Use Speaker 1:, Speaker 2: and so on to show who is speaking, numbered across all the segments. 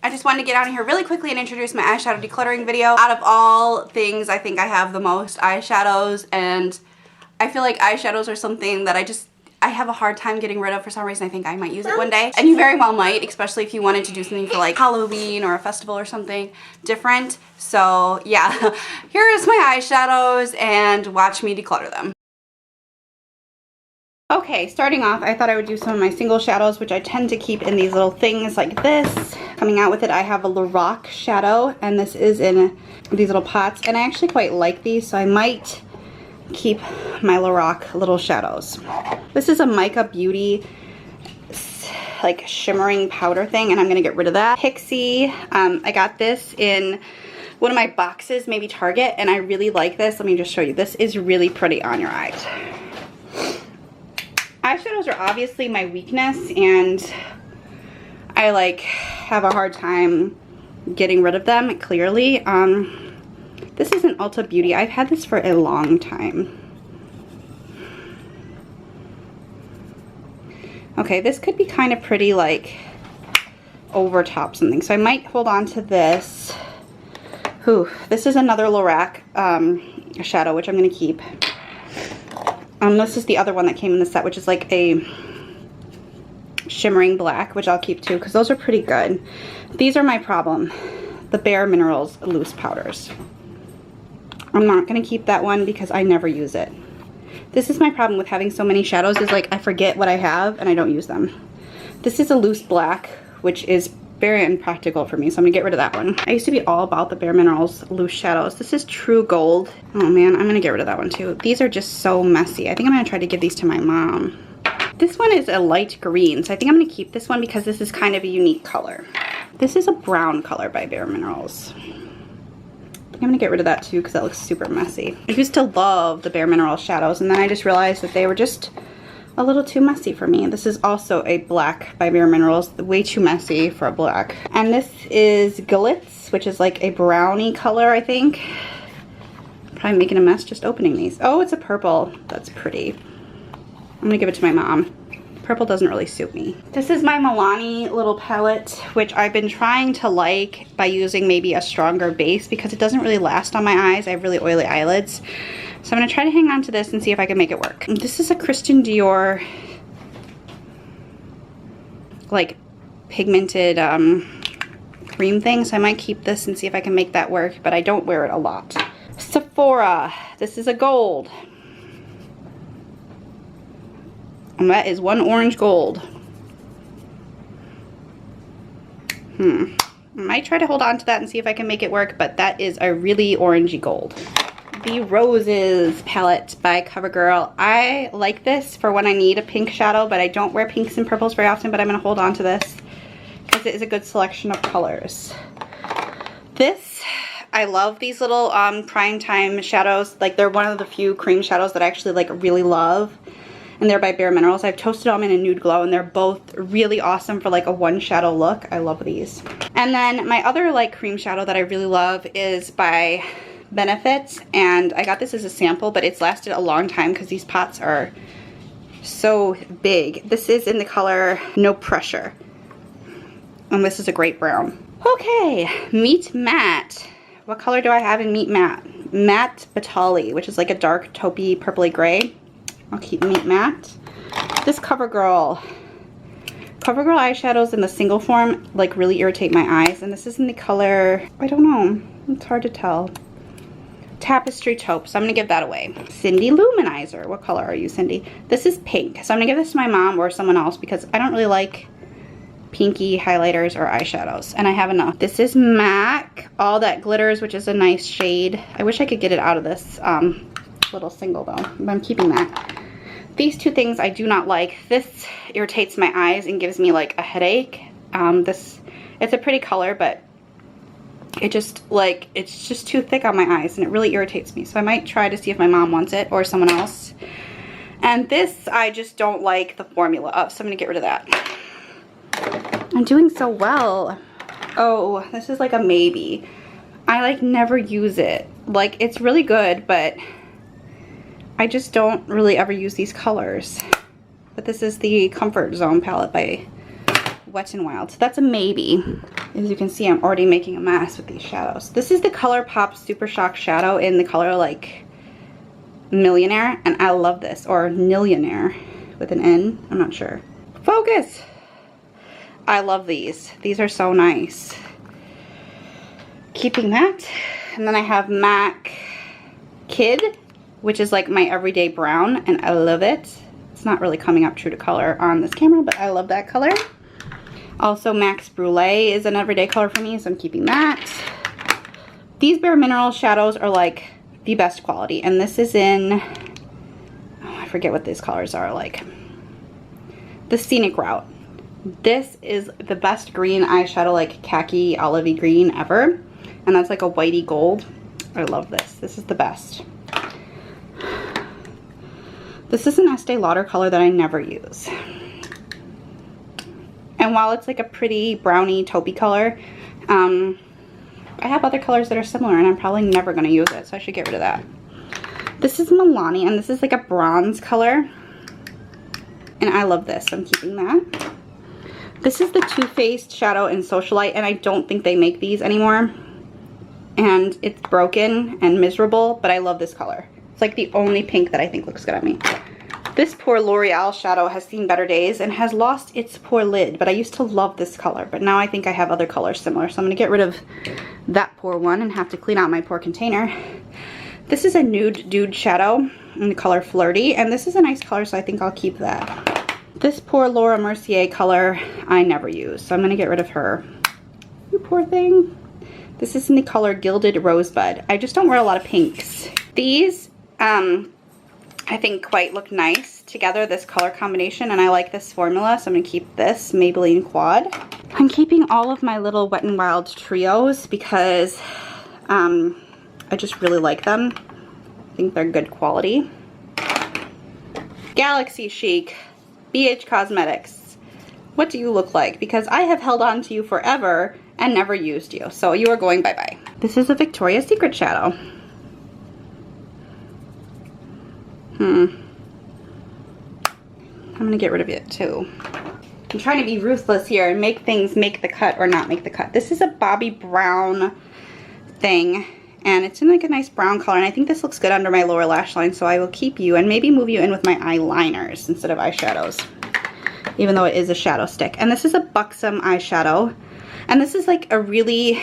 Speaker 1: I just wanted to get on here really quickly and introduce my eyeshadow decluttering video. Out of all things, I think I have the most eyeshadows, and I feel like eyeshadows are something that I have a hard time getting rid of for some reason. I think I might use it one day. And you very well might, especially if you wanted to do something for like Halloween or a festival or something different. So yeah, here is my eyeshadows and watch me declutter them. Okay, starting off, I thought I would do some of my single shadows, which I tend to keep in these little things like this. Coming out with it, I have a Lorac shadow, and this is in these little pots, and I actually quite like these, so I might keep my Lorac little shadows. This is a Mica Beauty like shimmering powder thing, and I'm gonna get rid of that. Pixie, I got this in one of my boxes, maybe Target, and I really like this. Let me just show you. This is really pretty on your eyes. Eyeshadows are obviously my weakness, and I like have a hard time getting rid of them, clearly. This is an Ulta Beauty. I've had this for a long time. Okay, this could be kind of pretty like over top something, so I might hold on to this. Ooh, this is another Lorac shadow, which I'm gonna keep. This is the other one that came in the set, which is like a shimmering black, which I'll keep too, because those are pretty good. These are my problem, the Bare Minerals loose powders. I'm not going to keep that one because I never use it. This is my problem with having so many shadows, is like I forget what I have and I don't use them. This is a loose black, which is very impractical for me, so I'm gonna get rid of that one. I used to be all about the Bare Minerals loose shadows. This is True Gold. Oh man, I'm gonna get rid of that one too. These are just so messy. I think I'm gonna try to give these to my mom. This one is a light green, so I think I'm gonna keep this one because this is kind of a unique color. This is a brown color by Bare Minerals. I think I'm gonna get rid of that too because that looks super messy. I used to love the Bare Minerals shadows, and then I just realized that they were just a little too messy for me. This is also a black by Bare Minerals, way too messy for a black. And this is Glitz, which is like a brownie color, I think. Probably making a mess just opening these. Oh, it's a purple. That's pretty. I'm gonna give it to my mom. Purple doesn't really suit me. This is my Milani little palette, which I've been trying to like by using maybe a stronger base because it doesn't really last on my eyes. I have really oily eyelids. So I'm gonna try to hang on to this and see if I can make it work. This is a Christian Dior like pigmented cream thing, so I might keep this and see if I can make that work, but I don't wear it a lot. Sephora, this is a gold. And that is one orange gold. I might try to hold on to that and see if I can make it work, but that is a really orangey gold. The Roses palette by CoverGirl. I like this for when I need a pink shadow, but I don't wear pinks and purples very often, but I'm going to hold on to this because it is a good selection of colors. This, I love these little prime time shadows. Like, they're one of the few cream shadows that I actually like really love, and they're by Bare Minerals. I've toasted them in a nude glow, and they're both really awesome for like a one shadow look. I love these. And then my other like cream shadow that I really love is by Benefit, and I got this as a sample, but it's lasted a long time because these pots are so big. This is in the color No Pressure, and this is a great brown. Okay, Meet Matte. What color do I have in Meet Matte? Matte Batali, which is like a dark taupey purpley gray. I'll keep Meet Matte. This CoverGirl eyeshadows in the single form like really irritate my eyes, and this is in the color, I don't know, it's hard to tell. Tapestry Taupe, so I'm gonna give that away. Cindy Luminizer, what color are you, Cindy? This is pink, so I'm gonna give this to my mom or someone else because I don't really like pinky highlighters or eyeshadows, and I have enough. This is MAC All That Glitters, which is a nice shade. I wish I could get it out of this little single though, but I'm keeping that. These two things I do not like. This irritates my eyes and gives me like a headache. It's a pretty color, but it just like, it's just too thick on my eyes and it really irritates me. So I might try to see if my mom wants it or someone else. And this I just don't like the formula of, so I'm gonna get rid of that. I'm doing so well. Oh, this is like a maybe. I like never use it. Like, it's really good, but I just don't really ever use these colors. But this is the Comfort Zone palette by Wet n Wild. So that's a maybe. As you can see, I'm already making a mess with these shadows. This is the ColourPop Super Shock Shadow in the color like Millionaire, and I love this, or Nillionaire with an N, I'm not sure. Focus! I love these. These are so nice. Keeping that. And then I have MAC Kid, which is like my everyday brown, and I love it. It's not really coming up true to color on this camera, but I love that color. Also, Max Brulee is an everyday color for me, so I'm keeping that. These Bare Minerals shadows are like the best quality, and this is in, oh, I forget what these colors are, like the Scenic Route. This is the best green eyeshadow, like khaki olivey green ever, and that's like a whitey gold. I love this. This is the best. This is an Estee Lauder color that I never use. And while it's like a pretty browny taupey color, I have other colors that are similar and I'm probably never going to use it, so I should get rid of that. This is Milani, and this is like a bronze color. And I love this, so I'm keeping that. This is the Too Faced shadow in Socialite, and I don't think they make these anymore. And it's broken and miserable, but I love this color. It's like the only pink that I think looks good on me. This poor L'Oreal shadow has seen better days and has lost its poor lid, but I used to love this color, but now I think I have other colors similar, so I'm going to get rid of that poor one and have to clean out my poor container. This is a Nude Dude shadow in the color Flirty, and this is a nice color, so I think I'll keep that. This poor Laura Mercier color I never use, so I'm going to get rid of her. You poor thing. This is in the color Gilded Rosebud. I just don't wear a lot of pinks. These, I think quite look nice together, this color combination, and I like this formula, so I'm going to keep this Maybelline Quad. I'm keeping all of my little Wet n Wild trios because I just really like them. I think they're good quality. Galaxy Chic, BH Cosmetics. What do you look like? Because I have held on to you forever and never used you, so you are going bye-bye. This is a Victoria's Secret shadow. I'm gonna get rid of it too. I'm trying to be ruthless here and make things make the cut or not make the cut. This is a Bobbi Brown thing, and it's in like a nice brown color, and I think this looks good under my lower lash line, so I will keep you and maybe move you in with my eyeliners instead of eyeshadows, even though it is a shadow stick. And this is a Buxom eyeshadow, and this is like a really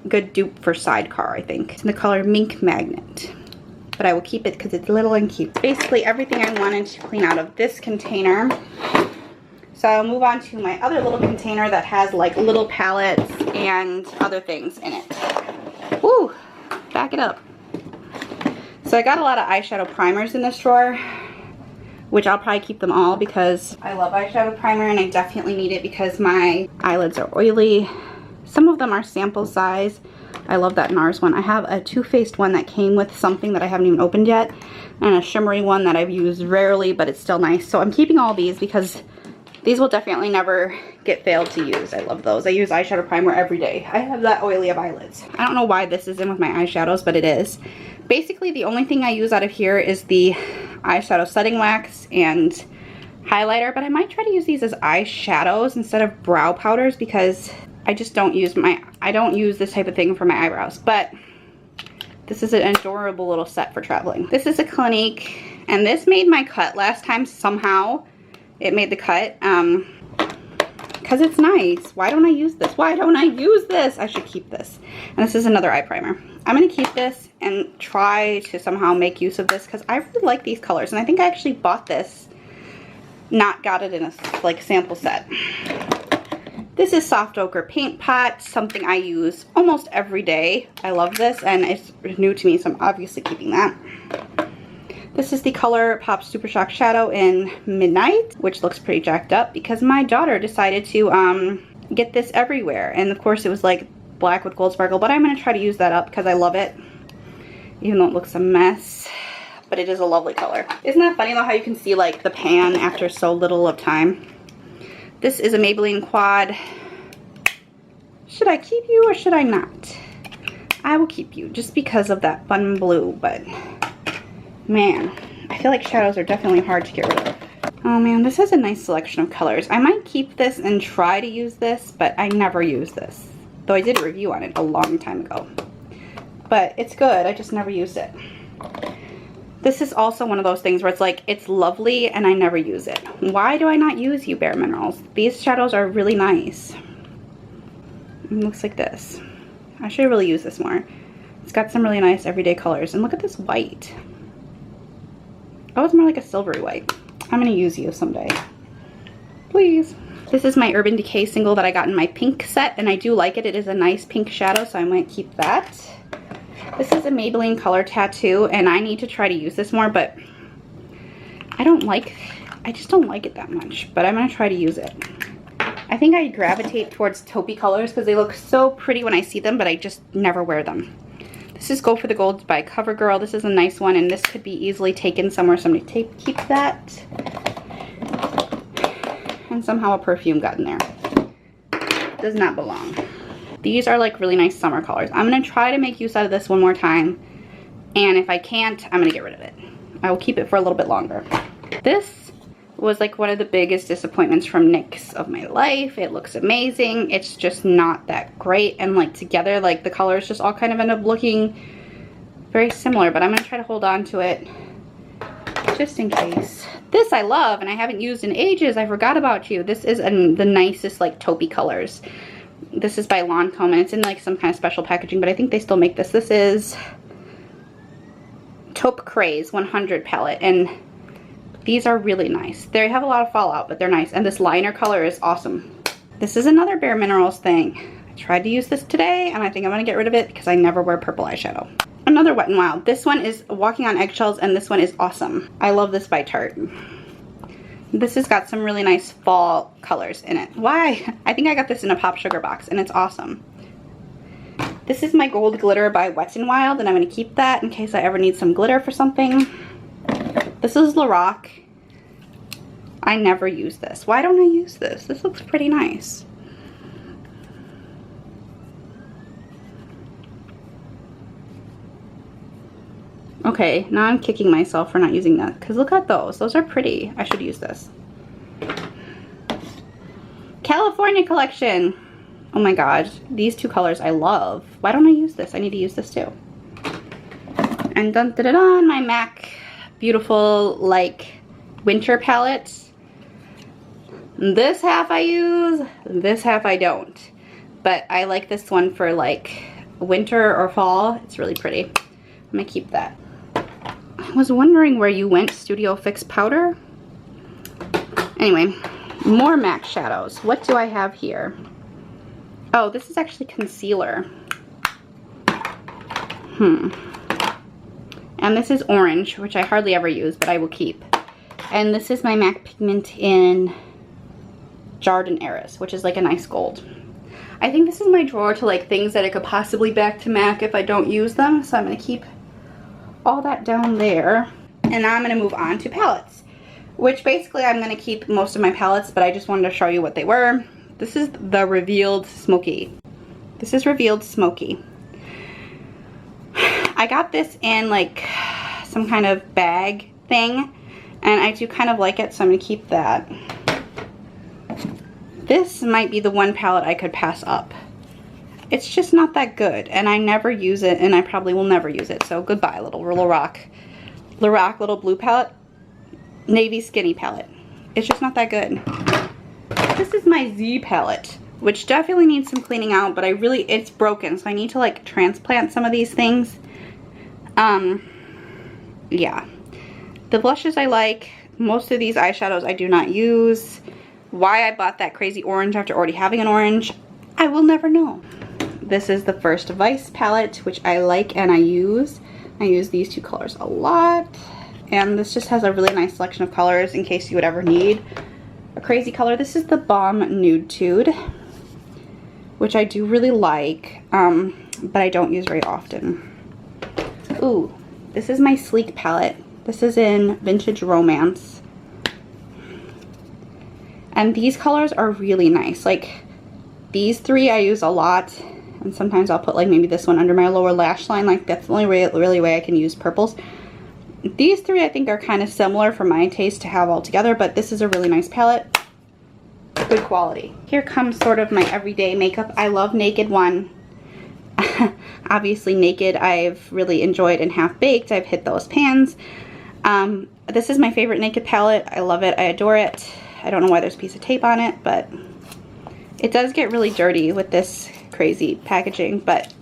Speaker 1: good dupe for Sidecar, I think. It's in the color Mink Magnet. But I will keep it because it's little and cute. Basically everything I wanted to clean out of this container. So I'll move on to my other little container that has like little palettes and other things in it. Woo! Back it up. So I got a lot of eyeshadow primers in this drawer, which I'll probably keep them all because I love eyeshadow primer and I definitely need it because my eyelids are oily. Some of them are sample size. I love that NARS one. I have a Too Faced one that came with something that I haven't even opened yet, and a shimmery one that I've used rarely, but it's still nice. So I'm keeping all these because these will definitely never get failed to use. I love those. I use eyeshadow primer every day. I have that oily of eyelids. I don't know why this is in with my eyeshadows, but it is. Basically, the only thing I use out of here is the eyeshadow setting wax and highlighter, but I might try to use these as eyeshadows instead of brow powders because I just don't use I don't use this type of thing for my eyebrows, but this is an adorable little set for traveling. This is a Clinique, and this made my cut last time somehow. It made the cut, because it's nice. Why don't I use this? Why don't I use this? I should keep this. And this is another eye primer. I'm going to keep this and try to somehow make use of this because I really like these colors, and I think I actually bought this, not got it in a like sample set. This is Soft Ochre Paint Pot, something I use almost every day. I love this, and it's new to me, so I'm obviously keeping that. This is the ColourPop Super Shock Shadow in Midnight, which looks pretty jacked up because my daughter decided to get this everywhere. And of course it was like black with gold sparkle, but I'm going to try to use that up because I love it, even though it looks a mess. But it is a lovely color. Isn't that funny though how you can see like the pan after so little of time? This is a Maybelline Quad. Should I keep you or should I not? I will keep you just because of that fun blue, but man, I feel like shadows are definitely hard to get rid of. Oh man, this has a nice selection of colors. I might keep this and try to use this, but I never use this. though I did a review on it a long time ago. But it's good, I just never used it. This is also one of those things where it's like, it's lovely and I never use it. Why do I not use you, Bare Minerals? These shadows are really nice. It looks like this. I should really use this more. It's got some really nice everyday colors. And look at this white. Oh, it's more like a silvery white. I'm gonna use you someday. Please. This is my Urban Decay single that I got in my pink set, and I do like it. It is a nice pink shadow, so I might keep that. This is a Maybelline Color Tattoo, and I need to try to use this more, but I just don't like it that much, but I'm gonna try to use it. I think I gravitate towards taupey colors because they look so pretty when I see them, but I just never wear them. This is Go for the Gold by CoverGirl. This is a nice one, and this could be easily taken somewhere, so I'm gonna keep that. And somehow a perfume got in there. Does not belong. These are like really nice summer colors. I'm gonna try to make use out of this one more time, and if I can't, I'm gonna get rid of it. I will keep it for a little bit longer. This was like one of the biggest disappointments from NYX of my life. It looks amazing. It's just not that great, and like together, like the colors just all kind of end up looking very similar, but I'm gonna try to hold on to it just in case. This I love, and I haven't used in ages. I forgot about you. This is the nicest like taupey colors. This is by Lancome, and it's in like some kind of special packaging, but I think they still make this. This is Taupe Craze 100 palette, and these are really nice. They have a lot of fallout, but they're nice, and this liner color is awesome. This is another Bare Minerals thing. I tried to use this today, and I think I'm gonna get rid of it because I never wear purple eyeshadow. Another Wet n Wild. This one is Walking on Eggshells, and this one is awesome. I love this by Tarte. This has got some really nice fall colors in it. Why? I think I got this in a Pop Sugar box, and it's awesome. This is my Gold Glitter by Wet n Wild, and I'm going to keep that in case I ever need some glitter for something. This is Lorac. I never use this. Why don't I use this? This looks pretty nice. Okay, now I'm kicking myself for not using that, because look at those. Those are pretty. I should use this. California Collection. Oh my god, these two colors I love. Why don't I use this? I need to use this too. And dun da da dun, my MAC beautiful like winter palette. This half I use, this half I don't. But I like this one for like winter or fall. It's really pretty. I'm gonna keep that. I was wondering where you went, Studio Fix powder. Anyway, more MAC shadows. What do I have here? Oh, this is actually concealer. And this is orange, which I hardly ever use, but I will keep. And this is my MAC pigment in Jardin Heiress, which is like a nice gold. I think this is my drawer to like things that I could possibly back to MAC if I don't use them. So I'm going to keep all that down there. And now I'm going to move on to palettes, which basically I'm going to keep most of my palettes, but I just wanted to show you what they were. This is the Revealed Smoky. This is Revealed Smoky. I got this in like some kind of bag thing, and I do kind of like it, so I'm going to keep that. This might be the one palette I could pass up. It's just not that good, and I never use it, and I probably will never use it, so goodbye, little Lorac. Lorac little blue palette. Navy Skinny palette. It's just not that good. This is my Z palette, which definitely needs some cleaning out, but it's broken, so I need to like transplant some of these things. Yeah. The blushes I like. Most of these eyeshadows I do not use. Why I bought that crazy orange after already having an orange, I will never know. This is the First Vice palette, which I like and I use. I use these two colors a lot. And this just has a really nice selection of colors in case you would ever need a crazy color. This is the Balm Nude Tude, which I do really like, but I don't use very often. Ooh, this is my Sleek palette. This is in Vintage Romance. And these colors are really nice. Like, these three I use a lot. And sometimes I'll put like maybe this one under my lower lash line. Like, that's the only really way I can use purples. These three I think are kind of similar for my taste to have all together. But this is a really nice palette. good quality. Here comes sort of my everyday makeup. I love Naked One. Obviously Naked I've really enjoyed and Half Baked. I've hit those pans. This is my favorite Naked palette. I love it. I adore it. I don't know why there's a piece of tape on it, but it does get really dirty with this crazy packaging, but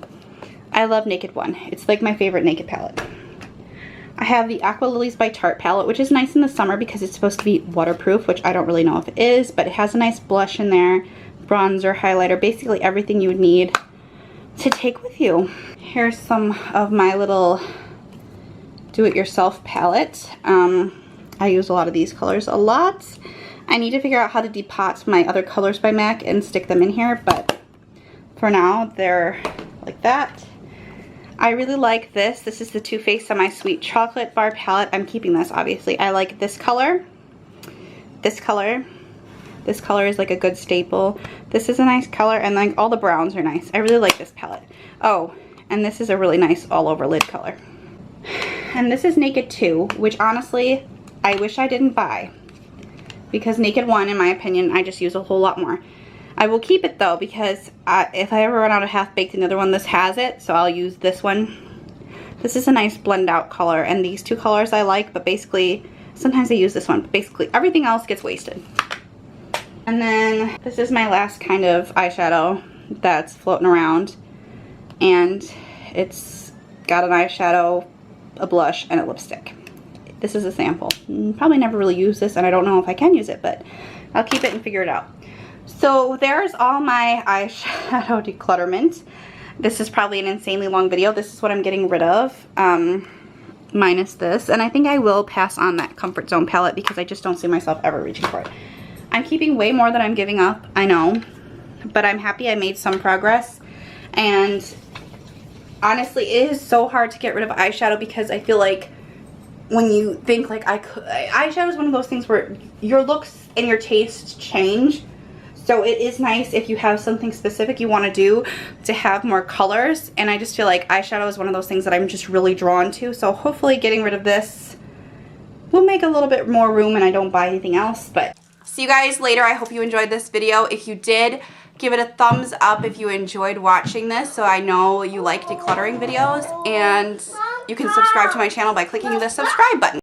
Speaker 1: I love Naked One. It's like my favorite Naked palette. I have the Aqua Lilies by Tarte palette, which is nice in the summer because it's supposed to be waterproof, which I don't really know if it is, but it has a nice blush in there, bronzer, highlighter, basically everything you would need to take with you. Here's some of my little do-it-yourself palette. I use a lot of these colors a lot. I need to figure out how to depot my other colors by MAC and stick them in here, but for now they're like that. I really like this. This is the Too Faced Semi-Sweet Chocolate Bar Palette. I'm keeping this, obviously. I like this color. This color. This color is like a good staple. This is a nice color, and like all the browns are nice. I really like this palette. Oh, and this is a really nice all-over lid color. And this is Naked 2, which honestly, I wish I didn't buy. Because Naked One, in my opinion, I just use a whole lot more. I will keep it though, because if I ever run out of Half Baked, another one, this has it, so I'll use this one. This is a nice blend out color, and these two colors I like, but basically, sometimes I use this one, but basically everything else gets wasted. And then this is my last kind of eyeshadow that's floating around, and it's got an eyeshadow, a blush, and a lipstick. This is a sample. Probably never really use this, and I don't know if I can use it, but I'll keep it and figure it out. So there's all my eyeshadow declutterment. This is probably an insanely long video. This is what I'm getting rid of, minus this. And I think I will pass on that Comfort Zone palette because I just don't see myself ever reaching for it. I'm keeping way more than I'm giving up, I know, but I'm happy I made some progress. And honestly, it is so hard to get rid of eyeshadow because I feel like when you think like eyeshadow is one of those things where your looks and your tastes change. So it is nice if you have something specific you want to do to have more colors. And I just feel like eyeshadow is one of those things that I'm just really drawn to. So hopefully getting rid of this will make a little bit more room and I don't buy anything else. But see you guys later. I hope you enjoyed this video. If you did, give it a thumbs up if you enjoyed watching this, so I know you like decluttering videos. And you can subscribe to my channel by clicking the subscribe button.